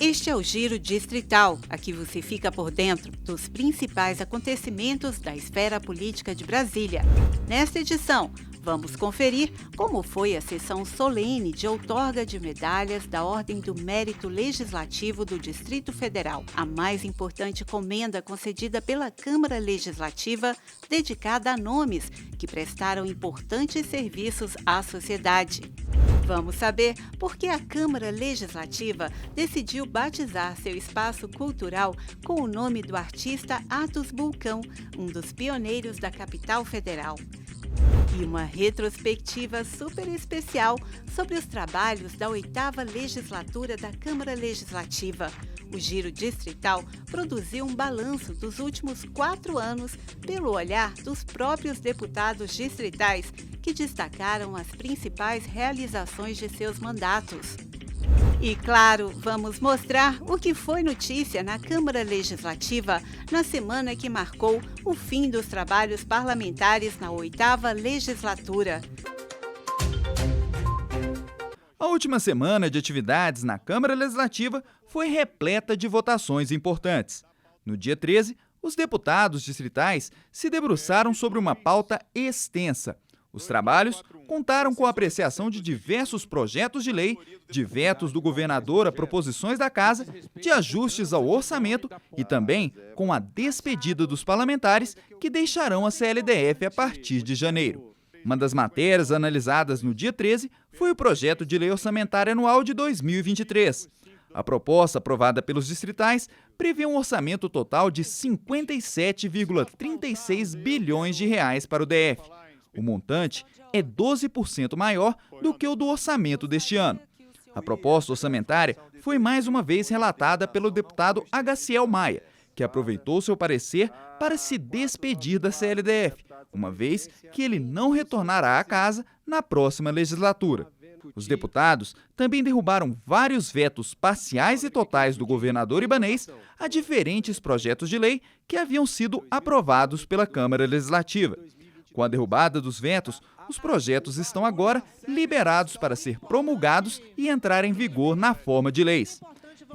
Este é o Giro Distrital. Aqui você fica por dentro dos principais acontecimentos da esfera política de Brasília. Nesta edição, vamos conferir como foi a sessão solene de outorga de medalhas da Ordem do Mérito Legislativo do Distrito Federal, a mais importante comenda concedida pela Câmara Legislativa dedicada a nomes que prestaram importantes serviços à sociedade. Vamos saber por que a Câmara Legislativa decidiu batizar seu espaço cultural com o nome do artista Atos Bulcão, um dos pioneiros da capital federal. E uma retrospectiva super especial sobre os trabalhos da 8ª Legislatura da Câmara Legislativa. O Giro Distrital produziu um balanço dos últimos 4 anos pelo olhar dos próprios deputados distritais, que destacaram as principais realizações de seus mandatos. E, claro, vamos mostrar o que foi notícia na Câmara Legislativa na semana que marcou o fim dos trabalhos parlamentares na 8ª Legislatura. A última semana de atividades na Câmara Legislativa foi repleta de votações importantes. No dia 13, os deputados distritais se debruçaram sobre uma pauta extensa. Os trabalhos contaram com a apreciação de diversos projetos de lei, de vetos do governador a proposições da Casa, de ajustes ao orçamento e também com a despedida dos parlamentares que deixarão a CLDF a partir de janeiro. Uma das matérias analisadas no dia 13 foi o projeto de lei orçamentária anual de 2023. A proposta aprovada pelos distritais prevê um orçamento total de 57,36 bilhões de reais para o DF. O montante é 12% maior do que o do orçamento deste ano. A proposta orçamentária foi mais uma vez relatada pelo deputado Agaciel Maia, que aproveitou seu parecer para se despedir da CLDF, uma vez que ele não retornará à casa na próxima legislatura. Os deputados também derrubaram vários vetos parciais e totais do governador ibanês a diferentes projetos de lei que haviam sido aprovados pela Câmara Legislativa. Com a derrubada dos vetos, os projetos estão agora liberados para ser promulgados e entrar em vigor na forma de leis.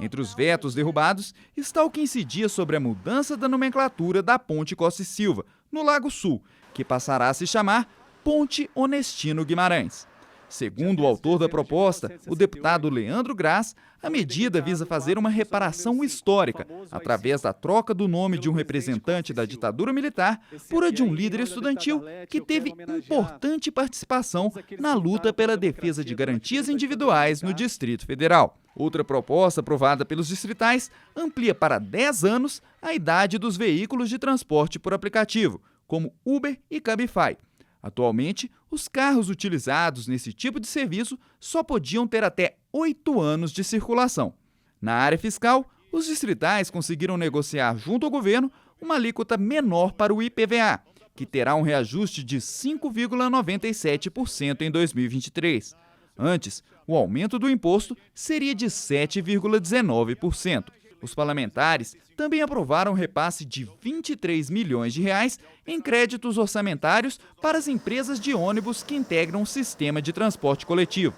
Entre os vetos derrubados está o que incidia sobre a mudança da nomenclatura da Ponte Costa e Silva, no Lago Sul, que passará a se chamar Ponte Onestino Guimarães. Segundo o autor da proposta, o deputado Leandro Graz, a medida visa fazer uma reparação histórica, através da troca do nome de um representante da ditadura militar por a de um líder estudantil que teve importante participação na luta pela defesa de garantias individuais no Distrito Federal. Outra proposta aprovada pelos distritais amplia para 10 anos a idade dos veículos de transporte por aplicativo, como Uber e Cabify. Atualmente, os carros utilizados nesse tipo de serviço só podiam ter até 8 anos de circulação. Na área fiscal, os distritais conseguiram negociar junto ao governo uma alíquota menor para o IPVA, que terá um reajuste de 5,97% em 2023. Antes, o aumento do imposto seria de 7,19%. Os parlamentares também aprovaram um repasse de 23 milhões de reais em créditos orçamentários para as empresas de ônibus que integram o sistema de transporte coletivo.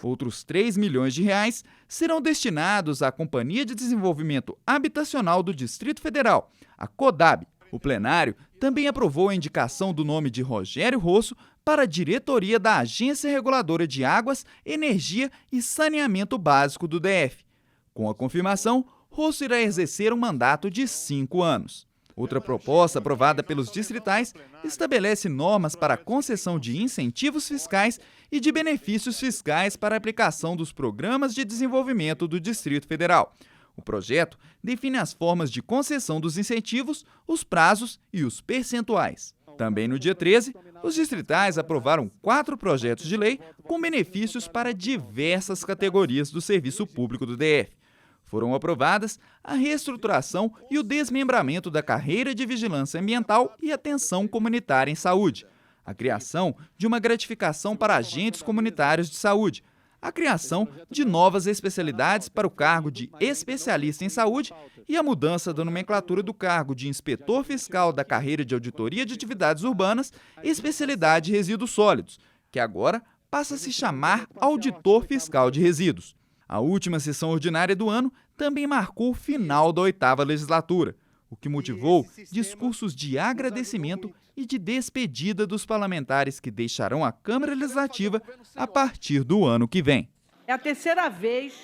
Outros 3 milhões de reais serão destinados à Companhia de Desenvolvimento Habitacional do Distrito Federal, a CODAB. O plenário também aprovou a indicação do nome de Rogério Rosso para a diretoria da Agência Reguladora de Águas, Energia e Saneamento Básico do DF. Com a confirmação, Rosso irá exercer um mandato de 5 anos. Outra proposta aprovada pelos distritais estabelece normas para a concessão de incentivos fiscais e de benefícios fiscais para a aplicação dos programas de desenvolvimento do Distrito Federal. O projeto define as formas de concessão dos incentivos, os prazos e os percentuais. Também no dia 13, os distritais aprovaram 4 projetos de lei com benefícios para diversas categorias do serviço público do DF. Foram aprovadas a reestruturação e o desmembramento da carreira de vigilância ambiental e atenção comunitária em saúde, a criação de uma gratificação para agentes comunitários de saúde, a criação de novas especialidades para o cargo de especialista em saúde e a mudança da nomenclatura do cargo de inspetor fiscal da carreira de auditoria de atividades urbanas, especialidade de resíduos sólidos, que agora passa a se chamar auditor fiscal de resíduos. A última sessão ordinária do ano também marcou o final da 8ª legislatura, o que motivou discursos de agradecimento e de despedida dos parlamentares que deixarão a Câmara Legislativa a partir do ano que vem. É a terceira vez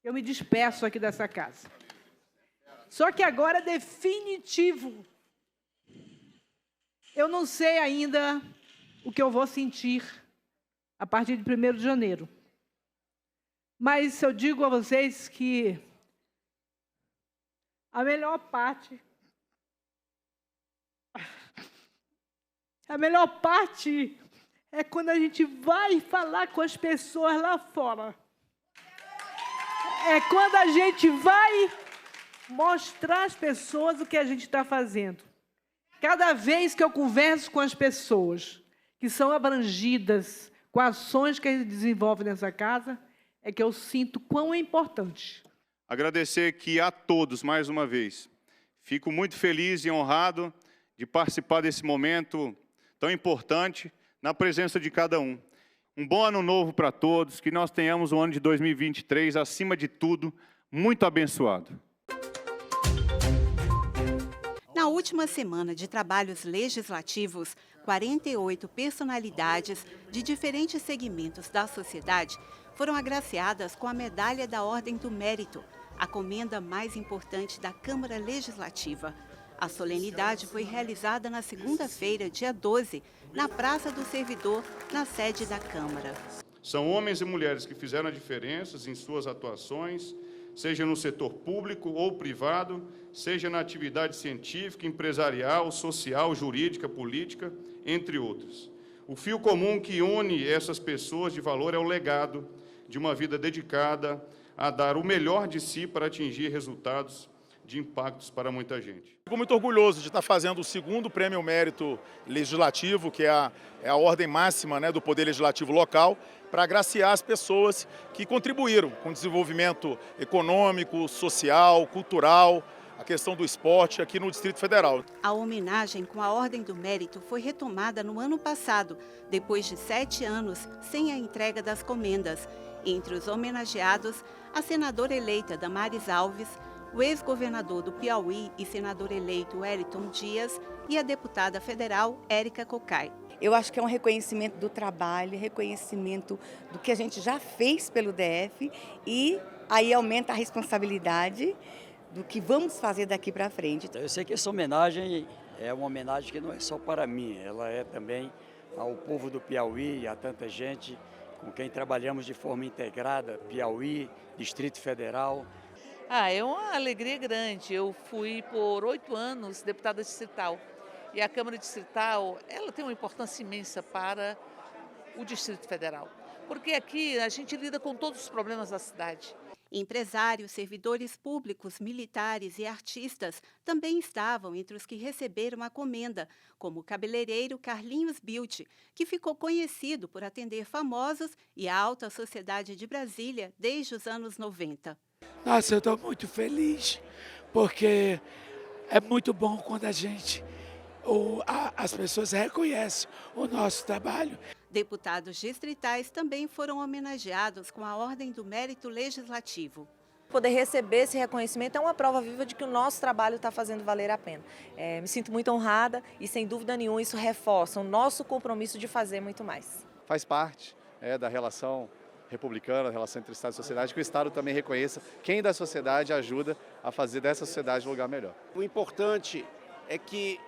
que eu me despeço aqui dessa casa. Só que agora é definitivo. Eu não sei ainda o que eu vou sentir a partir de 1º de janeiro. Mas eu digo a vocês que a melhor parte é quando a gente vai falar com as pessoas lá fora. É quando a gente vai mostrar às pessoas o que a gente está fazendo. Cada vez que eu converso com as pessoas que são abrangidas com ações que a gente desenvolve nessa casa, é que eu sinto quão é importante. Agradecer aqui a todos, mais uma vez. Fico muito feliz e honrado de participar desse momento tão importante na presença de cada um. Um bom ano novo para todos, que nós tenhamos um ano de 2023, acima de tudo, muito abençoado. Na última semana de trabalhos legislativos, 48 personalidades de diferentes segmentos da sociedade foram agraciadas com a Medalha da Ordem do Mérito, a comenda mais importante da Câmara Legislativa. A solenidade foi realizada na segunda-feira, dia 12, na Praça do Servidor, na sede da Câmara. São homens e mulheres que fizeram diferenças em suas atuações, seja no setor público ou privado, seja na atividade científica, empresarial, social, jurídica, política, entre outros. O fio comum que une essas pessoas de valor é o legado de uma vida dedicada a dar o melhor de si para atingir resultados de impactos para muita gente. Fico muito orgulhoso de estar fazendo o 2º Prêmio Mérito Legislativo, que é a ordem máxima, né, do Poder Legislativo local, para agraciar as pessoas que contribuíram com o desenvolvimento econômico, social, cultural, a questão do esporte aqui no Distrito Federal. A homenagem com a Ordem do Mérito foi retomada no ano passado, depois de 7 anos sem a entrega das comendas. Entre os homenageados, a senadora eleita Damares Alves, o ex-governador do Piauí e senador eleito Wellington Dias e a deputada federal Érica Cocai. Eu acho que é um reconhecimento do trabalho, reconhecimento do que a gente já fez pelo DF e aí aumenta a responsabilidade do que vamos fazer daqui para frente. Eu sei que essa homenagem é uma homenagem que não é só para mim, ela é também ao povo do Piauí e a tanta gente com quem trabalhamos de forma integrada, Piauí, Distrito Federal. É uma alegria grande. Eu fui por 8 anos deputada distrital. E a Câmara Distrital, ela tem uma importância imensa para o Distrito Federal. Porque aqui a gente lida com todos os problemas da cidade. Empresários, servidores públicos, militares e artistas também estavam entre os que receberam a comenda, como o cabeleireiro Carlinhos Bildt, que ficou conhecido por atender famosos e a alta sociedade de Brasília desde os anos 90. Nossa, eu estou muito feliz, porque é muito bom quando as pessoas reconhecem o nosso trabalho. Deputados distritais também foram homenageados com a Ordem do Mérito Legislativo. Poder receber esse reconhecimento é uma prova viva de que o nosso trabalho está fazendo valer a pena. Me sinto muito honrada e, sem dúvida nenhuma, isso reforça o nosso compromisso de fazer muito mais. Faz parte da relação republicana, da relação entre Estado e sociedade, que o Estado também reconheça quem da sociedade ajuda a fazer dessa sociedade um lugar melhor. O importante é que,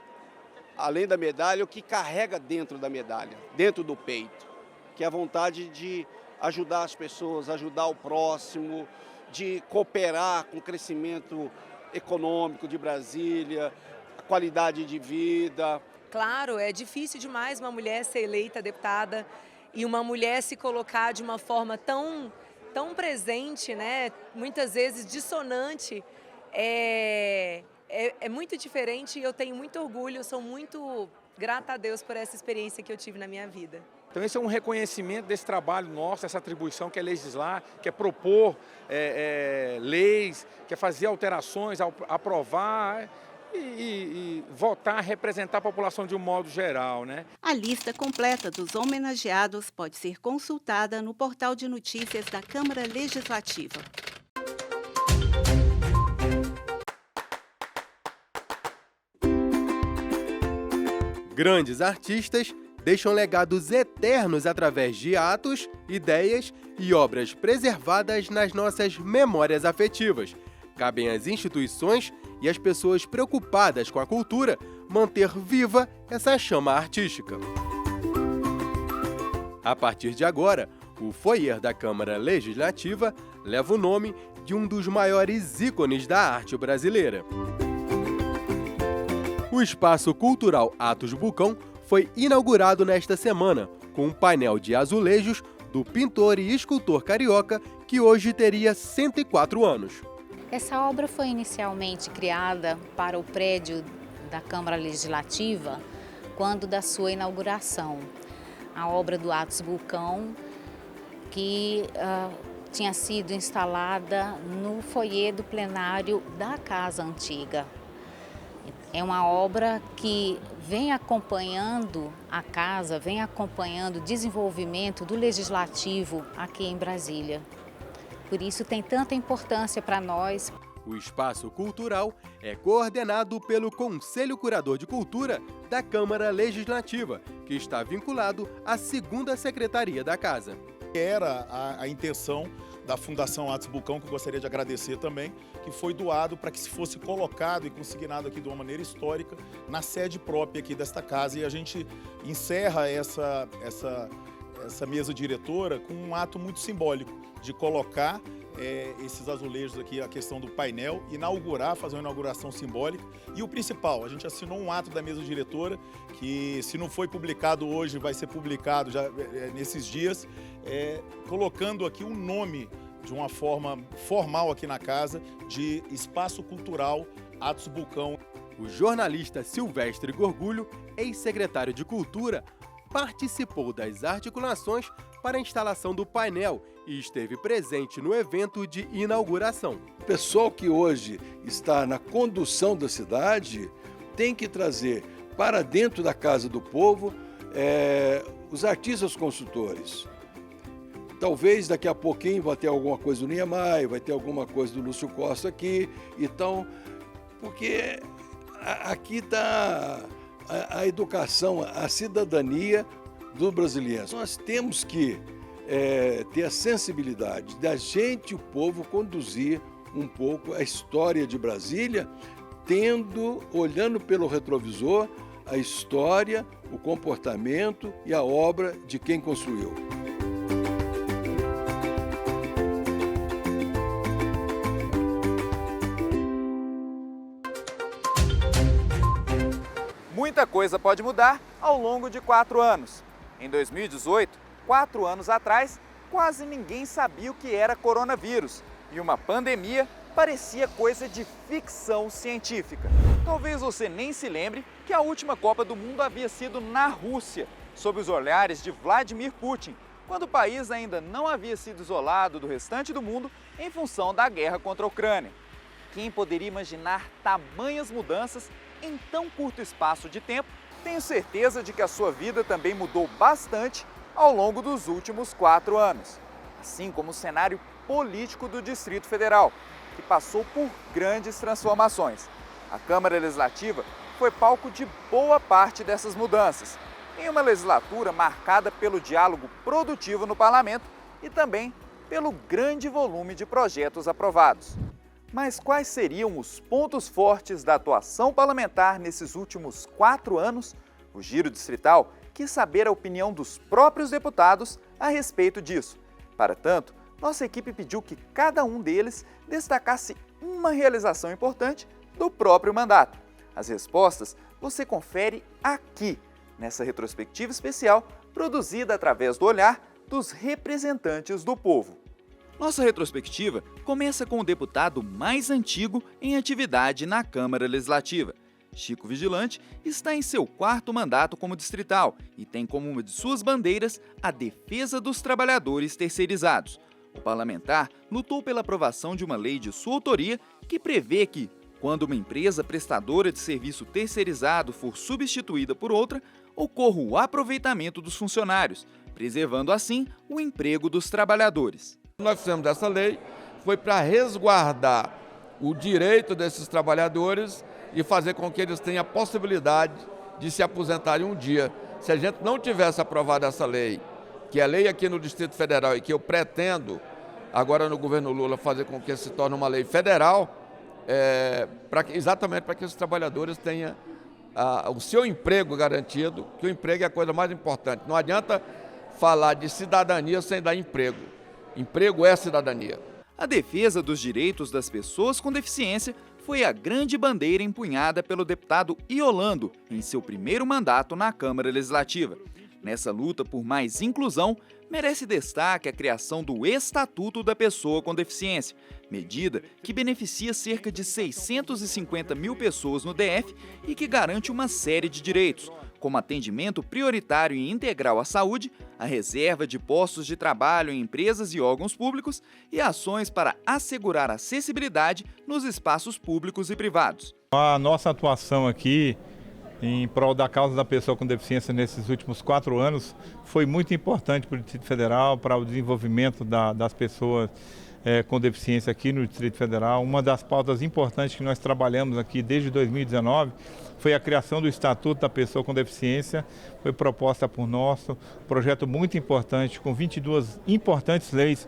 além da medalha, o que carrega dentro da medalha, dentro do peito, que é a vontade de ajudar as pessoas, ajudar o próximo, de cooperar com o crescimento econômico de Brasília, a qualidade de vida. Claro, é difícil demais uma mulher ser eleita deputada e uma mulher se colocar de uma forma tão presente, né? Muitas vezes dissonante. É muito diferente e eu tenho muito orgulho, sou muito grata a Deus por essa experiência que eu tive na minha vida. Então esse é um reconhecimento desse trabalho nosso, essa atribuição que é legislar, que é propor leis, que é fazer alterações, aprovar e votar, representar a população de um modo geral, né? A lista completa dos homenageados pode ser consultada no portal de notícias da Câmara Legislativa. Grandes artistas deixam legados eternos através de atos, ideias e obras preservadas nas nossas memórias afetivas. Cabem às instituições e às pessoas preocupadas com a cultura manter viva essa chama artística. A partir de agora, o foyer da Câmara Legislativa leva o nome de um dos maiores ícones da arte brasileira. O Espaço Cultural Atos Bulcão foi inaugurado nesta semana, com um painel de azulejos do pintor e escultor carioca que hoje teria 104 anos. Essa obra foi inicialmente criada para o prédio da Câmara Legislativa quando da sua inauguração. A obra do Atos Bulcão, que tinha sido instalada no foyer do plenário da Casa Antiga. É uma obra que vem acompanhando a casa, vem acompanhando o desenvolvimento do legislativo aqui em Brasília. Por isso tem tanta importância para nós. O Espaço Cultural é coordenado pelo Conselho Curador de Cultura da Câmara Legislativa, que está vinculado à 2ª Secretaria da Casa. Era a intenção da Fundação Atos Bulcão, que eu gostaria de agradecer também, que foi doado para que se fosse colocado e consignado aqui de uma maneira histórica na sede própria aqui desta casa. E a gente encerra essa mesa diretora com um ato muito simbólico de colocar esses azulejos aqui, a questão do painel, fazer uma inauguração simbólica. E o principal, a gente assinou um ato da mesa diretora, que se não foi publicado hoje, vai ser publicado já nesses dias, colocando aqui um nome de uma forma formal aqui na casa, de Espaço Cultural Atos Bulcão. O jornalista Silvestre Gorgulho, ex-secretário de Cultura, participou das articulações para a instalação do painel e esteve presente no evento de inauguração. O pessoal que hoje está na condução da cidade tem que trazer para dentro da Casa do Povo os artistas consultores. Talvez daqui a pouquinho vai ter alguma coisa do Niemeyer, vai ter alguma coisa do Lúcio Costa aqui, então, porque aqui está a educação, a cidadania dos brasileiros. Nós temos que ter a sensibilidade da gente, o povo, conduzir um pouco a história de Brasília, olhando pelo retrovisor, a história, o comportamento e a obra de quem construiu. Muita coisa pode mudar ao longo de 4 anos. Em 2018, 4 anos atrás, quase ninguém sabia o que era coronavírus e uma pandemia parecia coisa de ficção científica. Talvez você nem se lembre que a última Copa do Mundo havia sido na Rússia, sob os olhares de Vladimir Putin, quando o país ainda não havia sido isolado do restante do mundo em função da guerra contra a Ucrânia. Quem poderia imaginar tamanhas mudanças em tão curto espaço de tempo? Tenho certeza de que a sua vida também mudou bastante ao longo dos últimos 4 anos, assim como o cenário político do Distrito Federal, que passou por grandes transformações. A Câmara Legislativa foi palco de boa parte dessas mudanças, em uma legislatura marcada pelo diálogo produtivo no parlamento e também pelo grande volume de projetos aprovados. Mas quais seriam os pontos fortes da atuação parlamentar nesses últimos 4 anos? O Giro Distrital quis saber a opinião dos próprios deputados a respeito disso. Para tanto, nossa equipe pediu que cada um deles destacasse uma realização importante do próprio mandato. As respostas você confere aqui, nessa retrospectiva especial produzida através do olhar dos representantes do povo. Nossa retrospectiva começa com o deputado mais antigo em atividade na Câmara Legislativa. Chico Vigilante está em seu 4º mandato como distrital e tem como uma de suas bandeiras a defesa dos trabalhadores terceirizados. O parlamentar lutou pela aprovação de uma lei de sua autoria que prevê que, quando uma empresa prestadora de serviço terceirizado for substituída por outra, ocorra o aproveitamento dos funcionários, preservando assim o emprego dos trabalhadores. Nós fizemos essa lei, foi para resguardar o direito desses trabalhadores e fazer com que eles tenham a possibilidade de se aposentarem um dia. Se a gente não tivesse aprovado essa lei, que é lei aqui no Distrito Federal e que eu pretendo, agora no governo Lula, fazer com que se torne uma lei federal, exatamente para que os trabalhadores tenham o seu emprego garantido, que o emprego é a coisa mais importante. Não adianta falar de cidadania sem dar emprego. Emprego é cidadania. A defesa dos direitos das pessoas com deficiência foi a grande bandeira empunhada pelo deputado Iolando em seu primeiro mandato na Câmara Legislativa. Nessa luta por mais inclusão, merece destaque a criação do Estatuto da Pessoa com Deficiência, medida que beneficia cerca de 650 mil pessoas no DF e que garante uma série de direitos, como atendimento prioritário e integral à saúde, a reserva de postos de trabalho em empresas e órgãos públicos e ações para assegurar acessibilidade nos espaços públicos e privados. A nossa atuação aqui em prol da causa da pessoa com deficiência nesses últimos 4 anos foi muito importante para o Distrito Federal, para o desenvolvimento das pessoas com deficiência aqui no Distrito Federal. Uma das pautas importantes que nós trabalhamos aqui desde 2019 foi a criação do Estatuto da Pessoa com Deficiência, foi proposta por nós, um projeto muito importante, com 22 importantes leis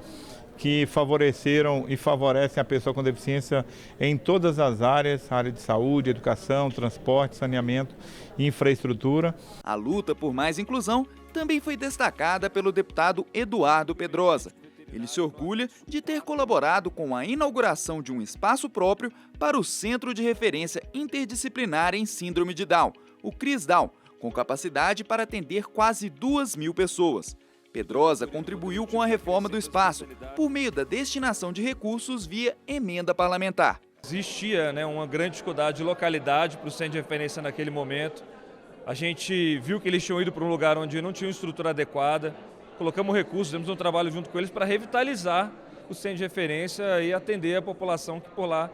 que favoreceram e favorecem a pessoa com deficiência em todas as áreas, área de saúde, educação, transporte, saneamento e infraestrutura. A luta por mais inclusão também foi destacada pelo deputado Eduardo Pedrosa. Ele se orgulha de ter colaborado com a inauguração de um espaço próprio para o Centro de Referência Interdisciplinar em Síndrome de Down, o CRISDAW, com capacidade para atender quase 2.000 pessoas. Pedrosa contribuiu com a reforma do espaço, por meio da destinação de recursos via emenda parlamentar. Existia uma grande dificuldade de localidade para o centro de referência naquele momento. A gente viu que eles tinham ido para um lugar onde não tinha uma estrutura adequada. Colocamos recursos, fizemos um trabalho junto com eles para revitalizar o centro de referência e atender a população que por lá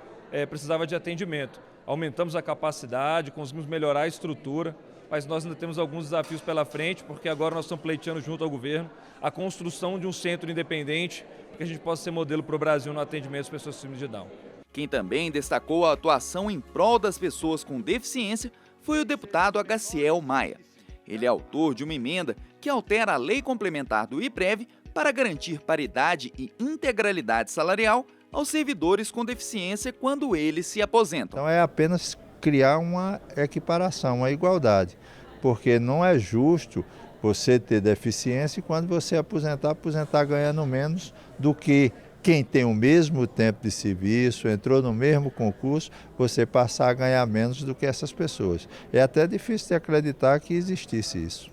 precisava de atendimento. Aumentamos a capacidade, conseguimos melhorar a estrutura, mas nós ainda temos alguns desafios pela frente, porque agora nós estamos pleiteando junto ao governo a construção de um centro independente, para que a gente possa ser modelo para o Brasil no atendimento às pessoas com síndrome de Down. Quem também destacou a atuação em prol das pessoas com deficiência foi o deputado Agaciel Maia. Ele é autor de uma emenda que altera a lei complementar do IPREV para garantir paridade e integralidade salarial aos servidores com deficiência quando eles se aposentam. Então é apenas criar uma equiparação, uma igualdade, porque não é justo você ter deficiência e quando você aposentar ganhando menos do que quem tem o mesmo tempo de serviço, entrou no mesmo concurso, você passar a ganhar menos do que essas pessoas. É até difícil de acreditar que existisse isso.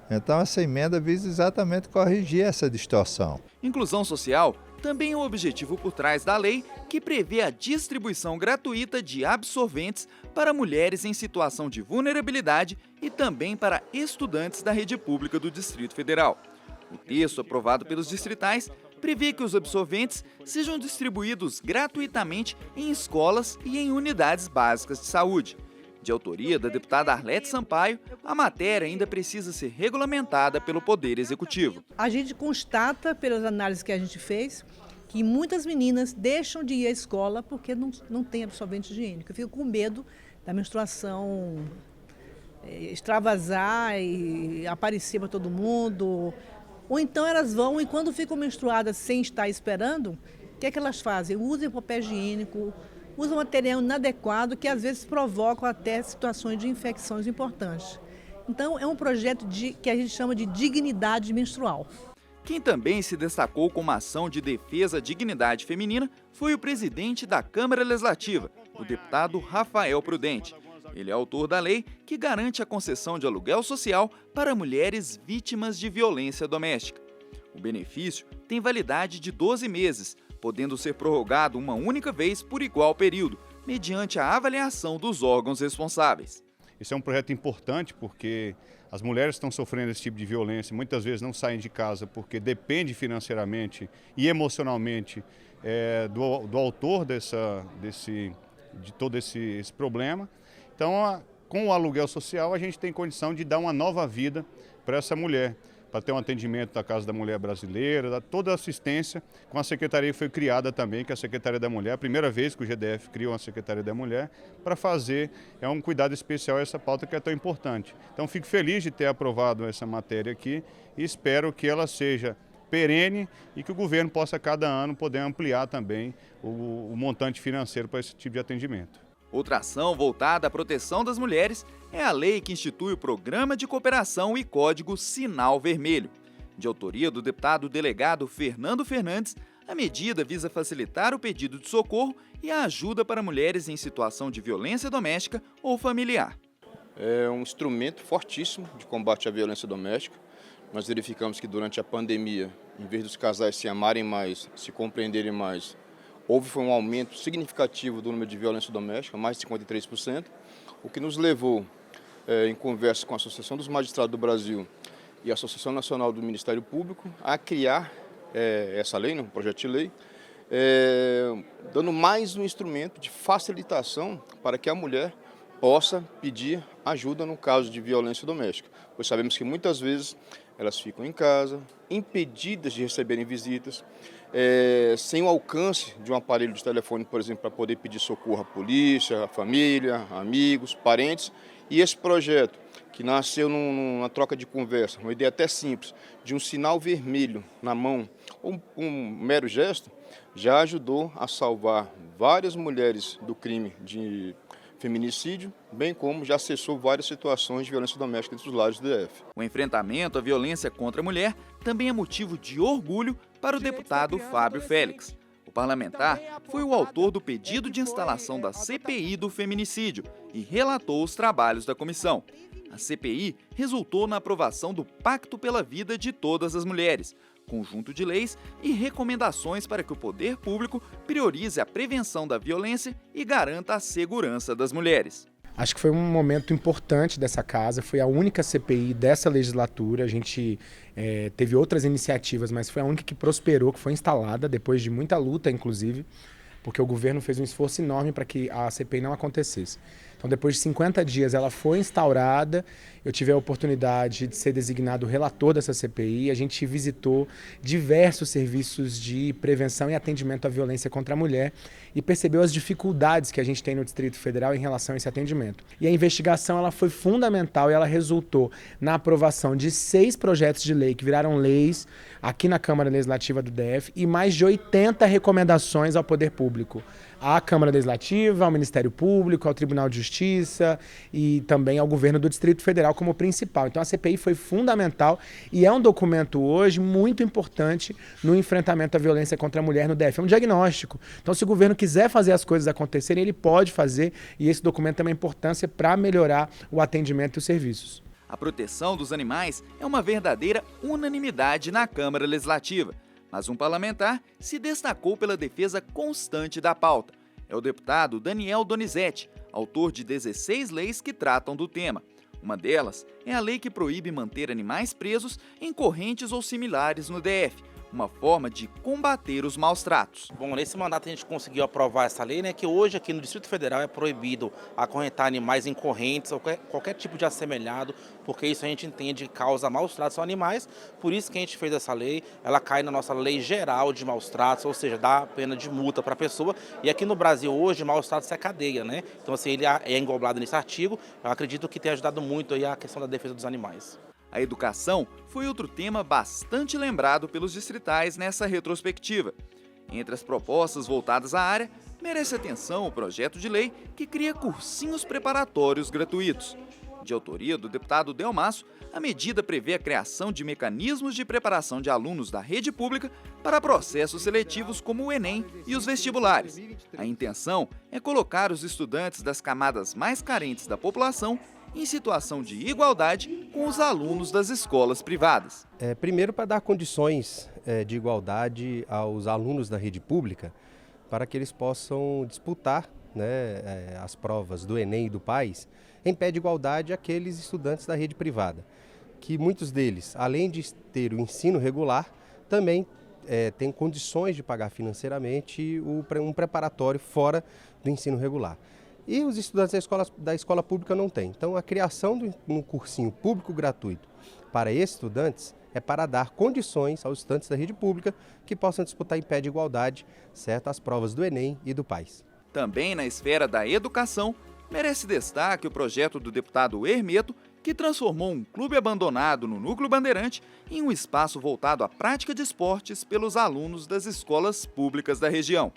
Então essa emenda visa exatamente corrigir essa distorção. Inclusão social também é o objetivo por trás da lei que prevê a distribuição gratuita de absorventes para mulheres em situação de vulnerabilidade e também para estudantes da rede pública do Distrito Federal. O texto aprovado pelos distritais prevê que os absorventes sejam distribuídos gratuitamente em escolas e em unidades básicas de saúde. De autoria da deputada Arlete Sampaio, a matéria ainda precisa ser regulamentada pelo Poder Executivo. A gente constata, pelas análises que a gente fez, que muitas meninas deixam de ir à escola porque não tem absorvente higiênico. Ficam com medo da menstruação extravasar e aparecer para todo mundo. Ou então elas vão e quando ficam menstruadas sem estar esperando, o que é que elas fazem? Usam papel higiênico, usam material inadequado que às vezes provocam até situações de infecções importantes. Então é um projeto que a gente chama de dignidade menstrual. Quem também se destacou com uma ação de defesa à dignidade feminina foi o presidente da Câmara Legislativa, o deputado Rafael Prudente. Ele é autor da lei que garante a concessão de aluguel social para mulheres vítimas de violência doméstica. O benefício tem validade de 12 meses, podendo ser prorrogado uma única vez por igual período, mediante a avaliação dos órgãos responsáveis. Esse é um projeto importante porque as mulheres estão sofrendo esse tipo de violência, muitas vezes não saem de casa porque depende financeiramente e emocionalmente do autor de todo esse problema. Então, com o aluguel social, a gente tem condição de dar uma nova vida para essa mulher, para ter um atendimento da Casa da Mulher Brasileira, toda a assistência com a secretaria que foi criada também, que é a Secretaria da Mulher, a primeira vez que o GDF criou uma Secretaria da Mulher, para fazer um cuidado especial a essa pauta que é tão importante. Então fico feliz de ter aprovado essa matéria aqui e espero que ela seja perene e que o governo possa cada ano poder ampliar também o montante financeiro para esse tipo de atendimento. Outra ação voltada à proteção das mulheres é a lei que institui o Programa de Cooperação e Código Sinal Vermelho. De autoria do deputado delegado Fernando Fernandes, a medida visa facilitar o pedido de socorro e a ajuda para mulheres em situação de violência doméstica ou familiar. É um instrumento fortíssimo de combate à violência doméstica. Nós verificamos que durante a pandemia, em vez dos casais se amarem mais, se compreenderem mais, houve um aumento significativo do número de violência doméstica, mais de 53%, o que nos levou, em conversa com a Associação dos Magistrados do Brasil e a Associação Nacional do Ministério Público, a criar essa lei, um projeto de lei, dando mais um instrumento de facilitação para que a mulher possa pedir ajuda no caso de violência doméstica, pois sabemos que muitas vezes elas ficam em casa, impedidas de receberem visitas, sem o alcance de um aparelho de telefone, por exemplo, para poder pedir socorro à polícia, à família, amigos, parentes. E esse projeto, que nasceu numa troca de conversa, uma ideia até simples, de um sinal vermelho na mão, um mero gesto, já ajudou a salvar várias mulheres do crime de feminicídio, bem como já cessou várias situações de violência doméstica entre os lares do DF. O enfrentamento à violência contra a mulher também é motivo de orgulho para o deputado Fábio Félix. O parlamentar foi o autor do pedido de instalação da CPI do feminicídio e relatou os trabalhos da comissão. A CPI resultou na aprovação do Pacto pela Vida de Todas as Mulheres, conjunto de leis e recomendações para que o poder público priorize a prevenção da violência e garanta a segurança das mulheres. Acho que foi um momento importante dessa casa, foi a única CPI dessa legislatura. A gente teve outras iniciativas, mas foi a única que prosperou, que foi instalada, depois de muita luta, inclusive, porque o governo fez um esforço enorme para que a CPI não acontecesse. Então, depois de 50 dias, ela foi instaurada. Eu tive a oportunidade de ser designado relator dessa CPI. A gente visitou diversos serviços de prevenção e atendimento à violência contra a mulher e percebeu as dificuldades que a gente tem no Distrito Federal em relação a esse atendimento. E a investigação ela foi fundamental e ela resultou na aprovação de 6 projetos de lei que viraram leis aqui na Câmara Legislativa do DF e mais de 80 recomendações ao Poder Público, à Câmara Legislativa, ao Ministério Público, ao Tribunal de Justiça e também ao governo do Distrito Federal como principal. Então a CPI foi fundamental e é um documento hoje muito importante no enfrentamento à violência contra a mulher no DF. É um diagnóstico. Então se o governo quiser fazer as coisas acontecerem, ele pode fazer e esse documento tem uma importância para melhorar o atendimento e os serviços. A proteção dos animais é uma verdadeira unanimidade na Câmara Legislativa. Mas um parlamentar se destacou pela defesa constante da pauta. É o deputado Daniel Donizete, autor de 16 leis que tratam do tema. Uma delas é a lei que proíbe manter animais presos em correntes ou similares no DF, uma forma de combater os maus-tratos. Bom, nesse mandato a gente conseguiu aprovar essa lei, né, que hoje aqui no Distrito Federal é proibido acorrentar animais em correntes ou qualquer tipo de assemelhado, porque isso a gente entende que causa maus-tratos aos animais, por isso que a gente fez essa lei, ela cai na nossa lei geral de maus-tratos, ou seja, dá pena de multa para a pessoa, e aqui no Brasil hoje maus-tratos é cadeia, né, então assim, ele é englobado nesse artigo, eu acredito que tem ajudado muito aí a questão da defesa dos animais. A educação foi outro tema bastante lembrado pelos distritais nessa retrospectiva. Entre as propostas voltadas à área, merece atenção o projeto de lei que cria cursinhos preparatórios gratuitos. De autoria do deputado Delmasso, a medida prevê a criação de mecanismos de preparação de alunos da rede pública para processos seletivos como o Enem e os vestibulares. A intenção é colocar os estudantes das camadas mais carentes da população em situação de igualdade com os alunos das escolas privadas. Primeiro, para dar condições de igualdade aos alunos da rede pública, para que eles possam disputar, né, as provas do Enem e do PAS, em pé de igualdade àqueles estudantes da rede privada, que muitos deles, além de ter o ensino regular, também têm condições de pagar financeiramente um preparatório fora do ensino regular. E os estudantes da escola pública não têm. Então, a criação de um cursinho público gratuito para estudantes é para dar condições aos estudantes da rede pública que possam disputar em pé de igualdade, certo, as provas do Enem e do PAS. Também na esfera da educação, merece destaque o projeto do deputado Hermeto, que transformou um clube abandonado no Núcleo Bandeirante em um espaço voltado à prática de esportes pelos alunos das escolas públicas da região.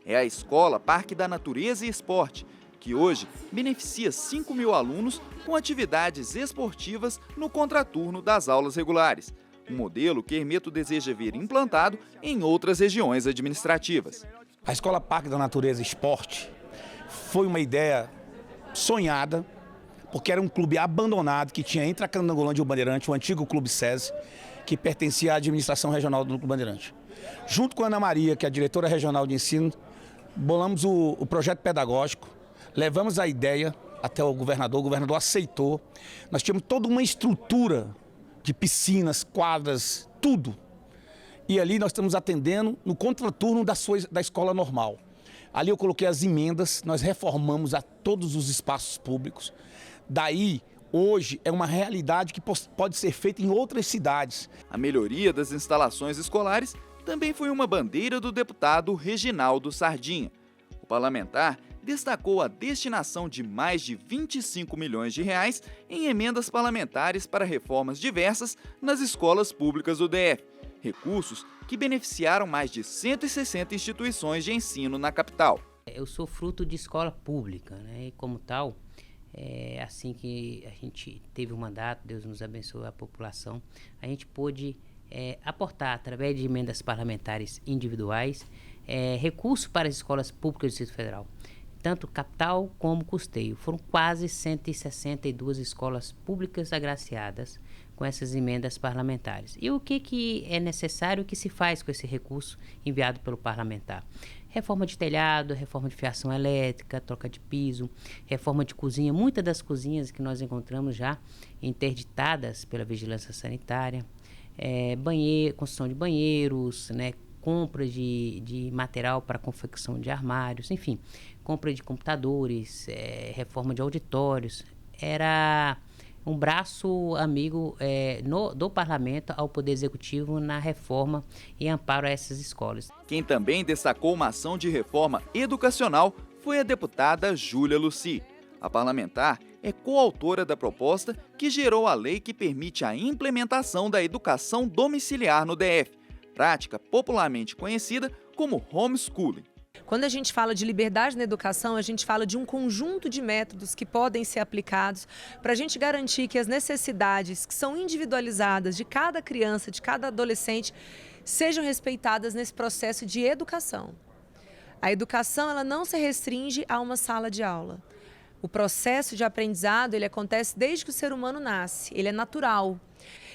É a Escola Parque da Natureza e Esporte, que hoje beneficia 5.000 alunos com atividades esportivas no contraturno das aulas regulares, um modelo que Hermeto deseja ver implantado em outras regiões administrativas. A Escola Parque da Natureza e Esporte foi uma ideia sonhada, porque era um clube abandonado que tinha entre a Candangolândia e o Bandeirante, o antigo Clube SESI, que pertencia à administração regional do Núcleo Bandeirante. Junto com a Ana Maria, que é a diretora regional de ensino, bolamos o projeto pedagógico, levamos a ideia até o governador aceitou. Nós tínhamos toda uma estrutura de piscinas, quadras, tudo. E ali nós estamos atendendo no contraturno da escola normal. Ali eu coloquei as emendas, nós reformamos a todos os espaços públicos. Daí, hoje, é uma realidade que pode ser feita em outras cidades. A melhoria das instalações escolares também foi uma bandeira do deputado Reginaldo Sardinha. O parlamentar destacou a destinação de mais de 25 milhões de reais em emendas parlamentares para reformas diversas nas escolas públicas do DF. Recursos que beneficiaram mais de 160 instituições de ensino na capital. Eu sou fruto de escola pública, né? E como tal, assim que a gente teve o mandato, Deus nos abençoe a população, a gente pôde aportar, através de emendas parlamentares individuais, recursos para as escolas públicas do Distrito Federal, tanto capital como custeio. Foram quase 162 escolas públicas agraciadas com essas emendas parlamentares. E o que é necessário, o que se faz com esse recurso enviado pelo parlamentar? Reforma de telhado, reforma de fiação elétrica, troca de piso, reforma de cozinha. Muitas das cozinhas que nós encontramos já interditadas pela vigilância sanitária, construção de banheiros, né, compra de material para confecção de armários, enfim, compra de computadores, reforma de auditórios. Era um braço amigo do Parlamento ao Poder Executivo na reforma e amparo a essas escolas. Quem também destacou uma ação de reforma educacional foi a deputada Júlia Luci. A parlamentar é coautora da proposta que gerou a lei que permite a implementação da educação domiciliar no DF, prática popularmente conhecida como homeschooling. Quando a gente fala de liberdade na educação, a gente fala de um conjunto de métodos que podem ser aplicados para a gente garantir que as necessidades que são individualizadas de cada criança, de cada adolescente, sejam respeitadas nesse processo de educação. A educação, ela não se restringe a uma sala de aula. O processo de aprendizado, ele acontece desde que o ser humano nasce, ele é natural.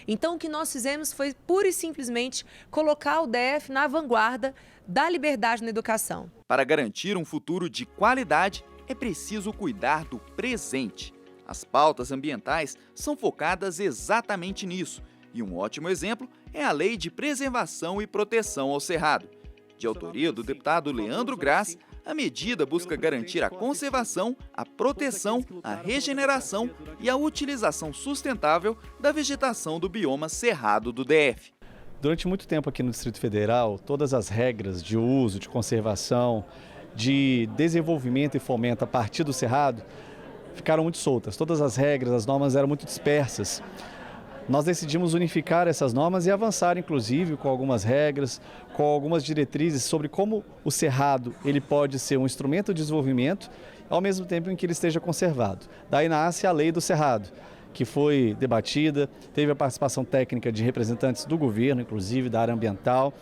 Então, o que nós fizemos foi, pura e simplesmente, colocar o DF na vanguarda da liberdade na educação. Para garantir um futuro de qualidade, é preciso cuidar do presente. As pautas ambientais são focadas exatamente nisso, e um ótimo exemplo é a Lei de Preservação e Proteção ao Cerrado. De autoria do deputado Leandro Graz, a medida busca garantir a conservação, a proteção, a regeneração e a utilização sustentável da vegetação do bioma cerrado do DF. Durante muito tempo aqui no Distrito Federal, todas as regras de uso, de conservação, de desenvolvimento e fomento a partir do cerrado ficaram muito soltas. Todas as regras, as normas eram muito dispersas. Nós decidimos unificar essas normas e avançar, inclusive, com algumas regras, com algumas diretrizes sobre como o cerrado ele pode ser um instrumento de desenvolvimento, ao mesmo tempo em que ele esteja conservado. Daí nasce a Lei do Cerrado, que foi debatida, teve a participação técnica de representantes do governo, inclusive da área ambiental,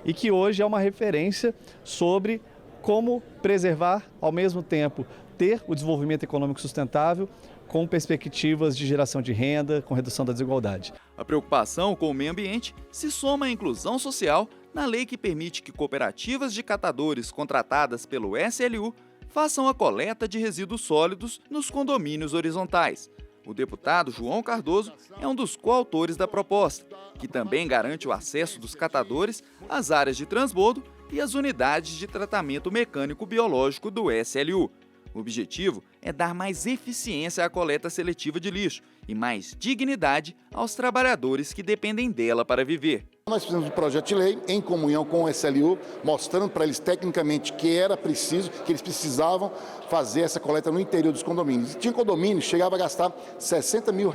e que hoje é uma referência sobre como preservar, ao mesmo tempo, ter o desenvolvimento econômico sustentável, com perspectivas de geração de renda, com redução da desigualdade. A preocupação com o meio ambiente se soma à inclusão social na lei que permite que cooperativas de catadores contratadas pelo SLU façam a coleta de resíduos sólidos nos condomínios horizontais. O deputado João Cardoso é um dos coautores da proposta, que também garante o acesso dos catadores às áreas de transbordo e às unidades de tratamento mecânico biológico do SLU. O objetivo é dar mais eficiência à coleta seletiva de lixo e mais dignidade aos trabalhadores que dependem dela para viver. Nós fizemos um projeto de lei em comunhão com o SLU, mostrando para eles tecnicamente que era preciso, que eles precisavam fazer essa coleta no interior dos condomínios. Tinha condomínio que chegava a gastar R$60 mil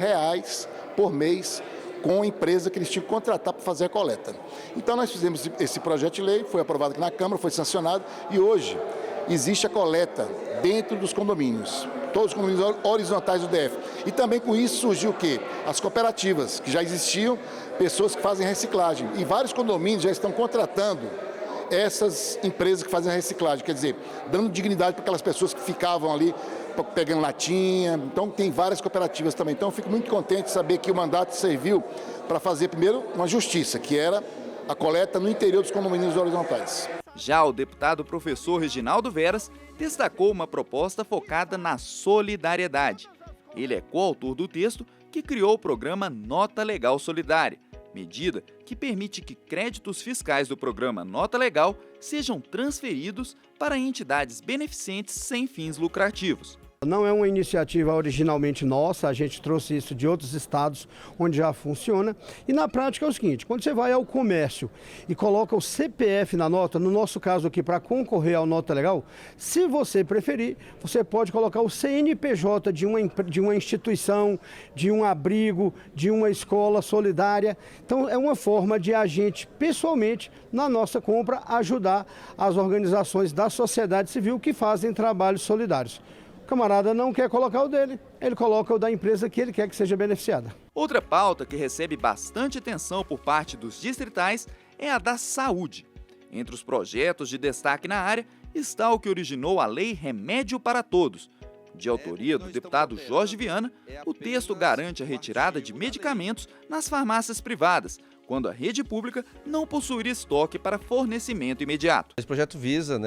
por mês com a empresa que eles tinham que contratar para fazer a coleta. Então nós fizemos esse projeto de lei, foi aprovado aqui na Câmara, foi sancionado e hoje existe a coleta dentro dos condomínios, todos os condomínios horizontais do DF. E também com isso surgiu o quê? As cooperativas, que já existiam, pessoas que fazem reciclagem. E vários condomínios já estão contratando essas empresas que fazem a reciclagem, quer dizer, dando dignidade para aquelas pessoas que ficavam ali pegando latinha. Então tem várias cooperativas também. Então eu fico muito contente de saber que o mandato serviu para fazer primeiro uma justiça, que era a coleta no interior dos condomínios horizontais. Já o deputado professor Reginaldo Veras destacou uma proposta focada na solidariedade. Ele é coautor do texto que criou o programa Nota Legal Solidária, medida que permite que créditos fiscais do programa Nota Legal sejam transferidos para entidades beneficentes sem fins lucrativos. Não é uma iniciativa originalmente nossa, a gente trouxe isso de outros estados onde já funciona. E na prática é o seguinte, quando você vai ao comércio e coloca o CPF na nota, no nosso caso aqui para concorrer ao Nota Legal, se você preferir, você pode colocar o CNPJ de uma instituição, de um abrigo, de uma escola solidária. Então é uma forma de a gente, pessoalmente, na nossa compra, ajudar as organizações da sociedade civil que fazem trabalhos solidários. O camarada não quer colocar o dele, ele coloca o da empresa que ele quer que seja beneficiada. Outra pauta que recebe bastante atenção por parte dos distritais é a da saúde. Entre os projetos de destaque na área está o que originou a Lei Remédio para Todos. De autoria do deputado Jorge Viana, o texto garante a retirada de medicamentos nas farmácias privadas, quando a rede pública não possuir estoque para fornecimento imediato. Esse projeto visa,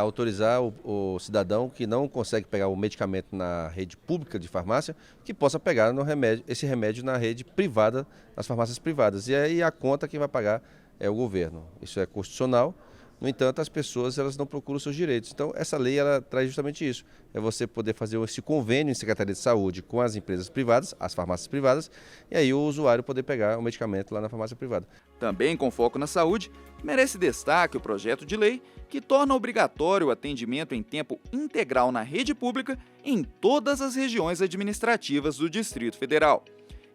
autorizar o cidadão que não consegue pegar o medicamento na rede pública de farmácia, que possa pegar esse remédio na rede privada, nas farmácias privadas. E aí a conta quem vai pagar é o governo. Isso é constitucional. No entanto, as pessoas elas não procuram os seus direitos. Então, essa lei ela traz justamente isso. É você poder fazer esse convênio em Secretaria de Saúde com as empresas privadas, as farmácias privadas, e aí o usuário poder pegar o medicamento lá na farmácia privada. Também com foco na saúde, merece destaque o projeto de lei que torna obrigatório o atendimento em tempo integral na rede pública em todas as regiões administrativas do Distrito Federal.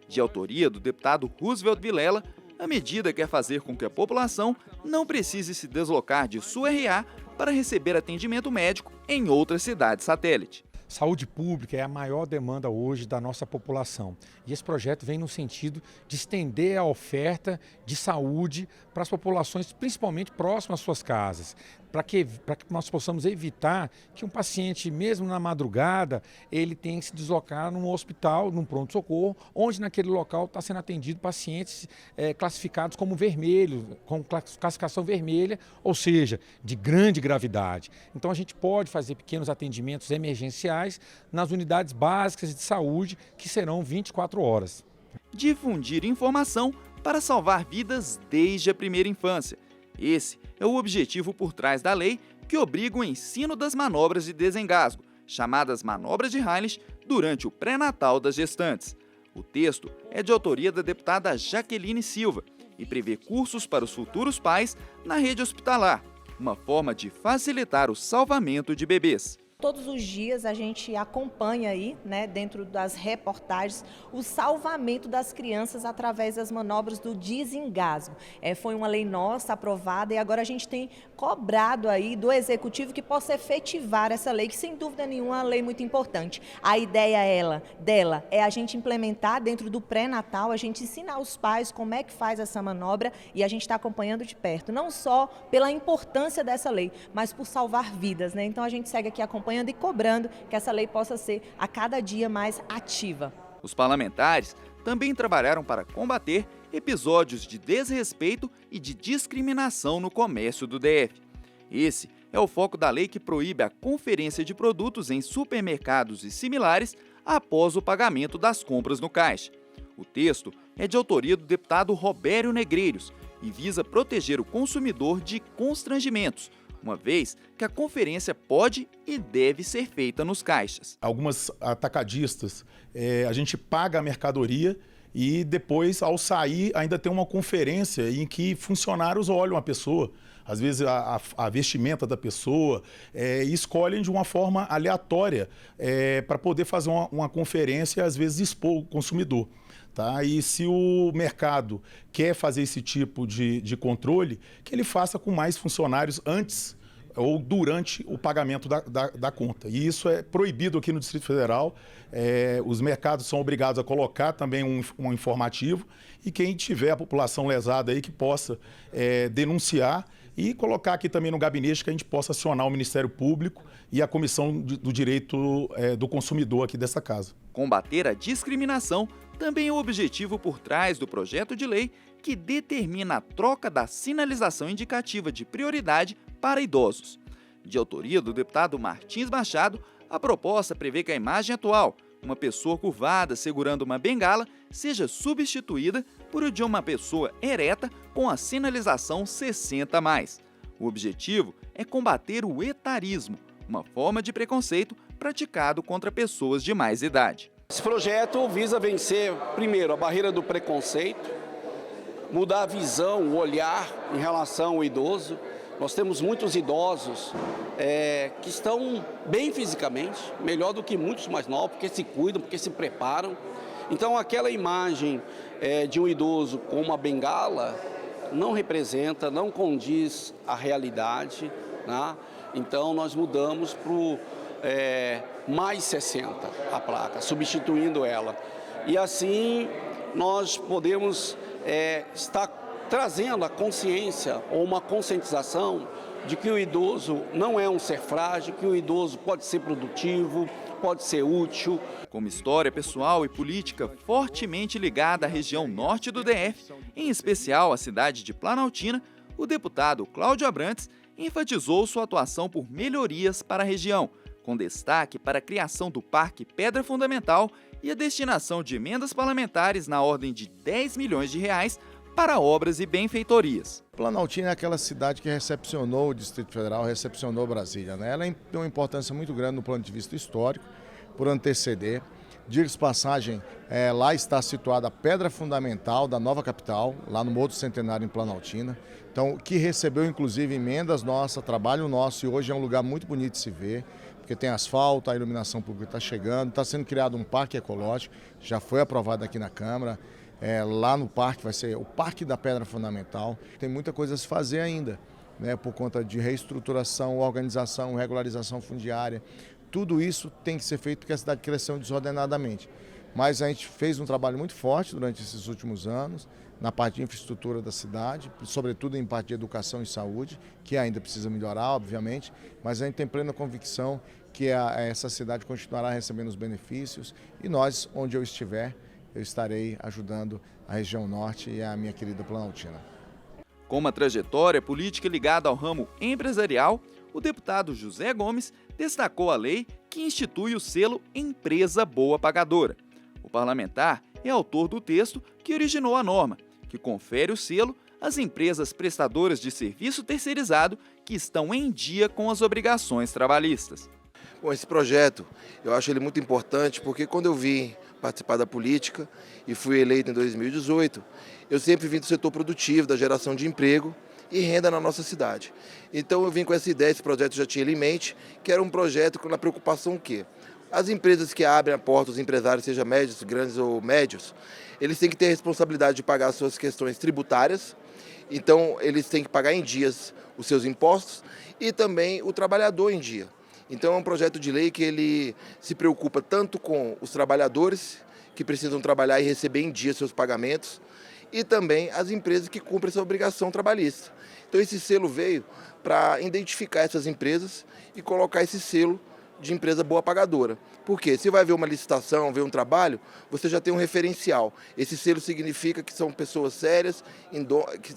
De autoria do deputado Roosevelt Vilela, a medida quer fazer com que a população não precise se deslocar de sua RA para receber atendimento médico em outras cidades satélite. Saúde pública é a maior demanda hoje da nossa população. E esse projeto vem no sentido de estender a oferta de saúde para as populações, principalmente próximas às suas casas, para que nós possamos evitar que um paciente, mesmo na madrugada, ele tenha que se deslocar num hospital, num pronto-socorro, onde naquele local está sendo atendido pacientes classificados como vermelhos, com classificação vermelha, ou seja, de grande gravidade. Então a gente pode fazer pequenos atendimentos emergenciais nas unidades básicas de saúde, que serão 24 horas. Difundir informação para salvar vidas desde a primeira infância. Esse é o objetivo por trás da lei que obriga o ensino das manobras de desengasgo, chamadas manobras de Heimlich, durante o pré-natal das gestantes. O texto é de autoria da deputada Jaqueline Silva e prevê cursos para os futuros pais na rede hospitalar, uma forma de facilitar o salvamento de bebês. Todos os dias a gente acompanha aí, dentro das reportagens, o salvamento das crianças através das manobras do desengasgo. Foi uma lei nossa aprovada e agora a gente tem cobrado aí do Executivo que possa efetivar essa lei, que sem dúvida nenhuma é uma lei muito importante. A ideia dela é a gente implementar dentro do pré-natal, a gente ensinar os pais como é que faz essa manobra e a gente está acompanhando de perto, não só pela importância dessa lei, mas por salvar vidas, Então a gente segue aqui acompanhando e cobrando que essa lei possa ser a cada dia mais ativa. Os parlamentares também trabalharam para combater episódios de desrespeito e de discriminação no comércio do DF. Esse é o foco da lei que proíbe a conferência de produtos em supermercados e similares após o pagamento das compras no caixa. O texto é de autoria do deputado Robério Negreiros e visa proteger o consumidor de constrangimentos, uma vez que a conferência pode e deve ser feita nos caixas. Algumas atacadistas, a gente paga a mercadoria e depois, ao sair, ainda tem uma conferência em que funcionários olham a pessoa, às vezes a vestimenta da pessoa, e escolhem de uma forma aleatória para poder fazer uma conferência e, às vezes, expor o consumidor. Tá? E se o mercado quer fazer esse tipo de controle, que ele faça com mais funcionários antes ou durante o pagamento da conta. E isso é proibido aqui no Distrito Federal. Os mercados são obrigados a colocar também um informativo e quem tiver a população lesada aí que possa denunciar e colocar aqui também no gabinete que a gente possa acionar o Ministério Público e a Comissão do Direito do Consumidor aqui dessa casa. Combater a discriminação também é o objetivo por trás do projeto de lei que determina a troca da sinalização indicativa de prioridade para idosos. De autoria do deputado Martins Machado, a proposta prevê que a imagem atual, uma pessoa curvada segurando uma bengala, seja substituída por o de uma pessoa ereta com a sinalização 60+. O objetivo é combater o etarismo, uma forma de preconceito praticado contra pessoas de mais idade. Esse projeto visa vencer, primeiro, a barreira do preconceito, mudar a visão, o olhar em relação ao idoso. Nós temos muitos idosos que estão bem fisicamente, melhor do que muitos mais novos, porque se cuidam, porque se preparam. Então, aquela imagem de um idoso com uma bengala não representa, não condiz a realidade, né? Então, nós mudamos para o mais 60 a placa, substituindo ela. E assim nós podemos estar trazendo a consciência ou uma conscientização de que o idoso não é um ser frágil, que o idoso pode ser produtivo, pode ser útil. Com uma história pessoal e política fortemente ligada à região norte do DF, em especial à cidade de Planaltina, o deputado Cláudio Abrantes enfatizou sua atuação por melhorias para a região, com destaque para a criação do Parque Pedra Fundamental e a destinação de emendas parlamentares na ordem de R$10 milhões para obras e benfeitorias. Planaltina é aquela cidade que recepcionou o Distrito Federal, recepcionou Brasília, né? Ela tem uma importância muito grande no ponto de vista histórico, por anteceder. Diga-se de passagem, lá está situada a pedra fundamental da nova capital, lá no Morro do Centenário, em Planaltina. Então, que recebeu inclusive emendas nossas, trabalho nosso, e hoje é um lugar muito bonito de se ver, porque tem asfalto, a iluminação pública está chegando, está sendo criado um parque ecológico, já foi aprovado aqui na Câmara. Lá no parque vai ser o Parque da Pedra Fundamental. Tem muita coisa a se fazer ainda, né, por conta de reestruturação, organização, regularização fundiária. Tudo isso tem que ser feito porque a cidade cresceu desordenadamente. Mas a gente fez um trabalho muito forte durante esses últimos anos, na parte de infraestrutura da cidade, sobretudo em parte de educação e saúde, que ainda precisa melhorar, obviamente, mas a gente tem plena convicção que essa cidade continuará recebendo os benefícios e nós, onde eu estiver, eu estarei ajudando a região norte e a minha querida Planaltina. Com uma trajetória política ligada ao ramo empresarial, o deputado José Gomes destacou a lei que institui o selo Empresa Boa Pagadora. O parlamentar é autor do texto que originou a norma, que confere o selo às empresas prestadoras de serviço terceirizado que estão em dia com as obrigações trabalhistas. Bom, esse projeto, eu acho ele muito importante porque quando eu vim participar da política e fui eleito em 2018, eu sempre vim do setor produtivo, da geração de emprego e renda na nossa cidade. Então eu vim com essa ideia, esse projeto já tinha ele em mente, que era um projeto com a preocupação o quê? As empresas que abrem a porta, os empresários, seja médios, grandes ou médios, eles têm que ter a responsabilidade de pagar as suas questões tributárias, então eles têm que pagar em dias os seus impostos e também o trabalhador em dia. Então é um projeto de lei que ele se preocupa tanto com os trabalhadores que precisam trabalhar e receber em dia seus pagamentos e também as empresas que cumprem essa obrigação trabalhista. Então esse selo veio para identificar essas empresas e colocar esse selo de empresa boa pagadora. Porque se vai ver uma licitação, ver um trabalho, você já tem um referencial. Esse selo significa que são pessoas sérias,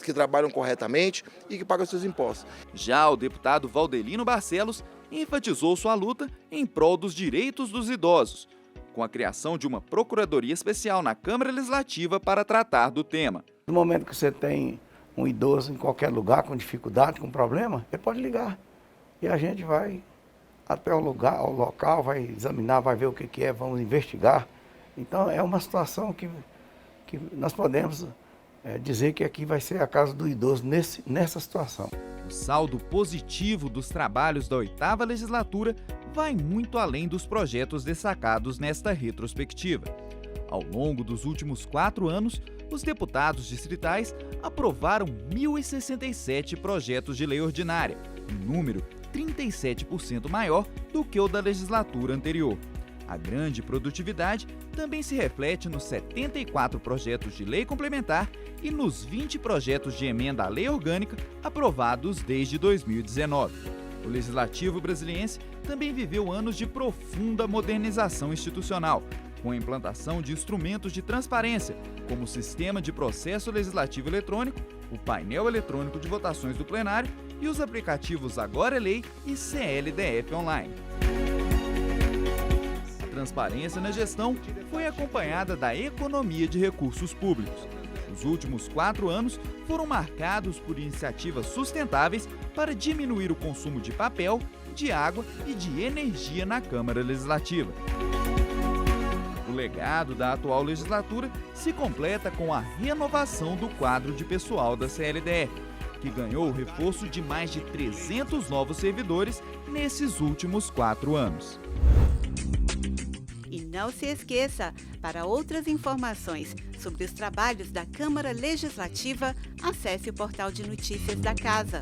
que trabalham corretamente e que pagam seus impostos. Já o deputado Valdelino Barcelos enfatizou sua luta em prol dos direitos dos idosos, com a criação de uma procuradoria especial na Câmara Legislativa para tratar do tema. No momento que você tem um idoso em qualquer lugar com dificuldade, com problema, ele pode ligar. e a gente vai até o local, vai examinar, vai ver o que é, vamos investigar. Então é uma situação que nós podemos dizer que aqui vai ser a casa do idoso nessa situação. O saldo positivo dos trabalhos da 8ª legislatura vai muito além dos projetos destacados nesta retrospectiva. Ao longo dos últimos 4 anos, os deputados distritais aprovaram 1.067 projetos de lei ordinária, um número 37% maior do que o da legislatura anterior. A grande produtividade também se reflete nos 74 projetos de lei complementar e nos 20 projetos de emenda à lei orgânica aprovados desde 2019. O Legislativo brasiliense também viveu anos de profunda modernização institucional, com a implantação de instrumentos de transparência, como o Sistema de Processo Legislativo Eletrônico, o painel eletrônico de votações do plenário e os aplicativos Agora é Lei e CLDF Online. A transparência na gestão foi acompanhada da economia de recursos públicos. Os últimos 4 anos foram marcados por iniciativas sustentáveis para diminuir o consumo de papel, de água e de energia na Câmara Legislativa. O legado da atual legislatura se completa com a renovação do quadro de pessoal da CLDF, que ganhou o reforço de mais de 300 novos servidores nesses últimos 4 anos. E não se esqueça, para outras informações sobre os trabalhos da Câmara Legislativa, acesse o portal de notícias da Casa.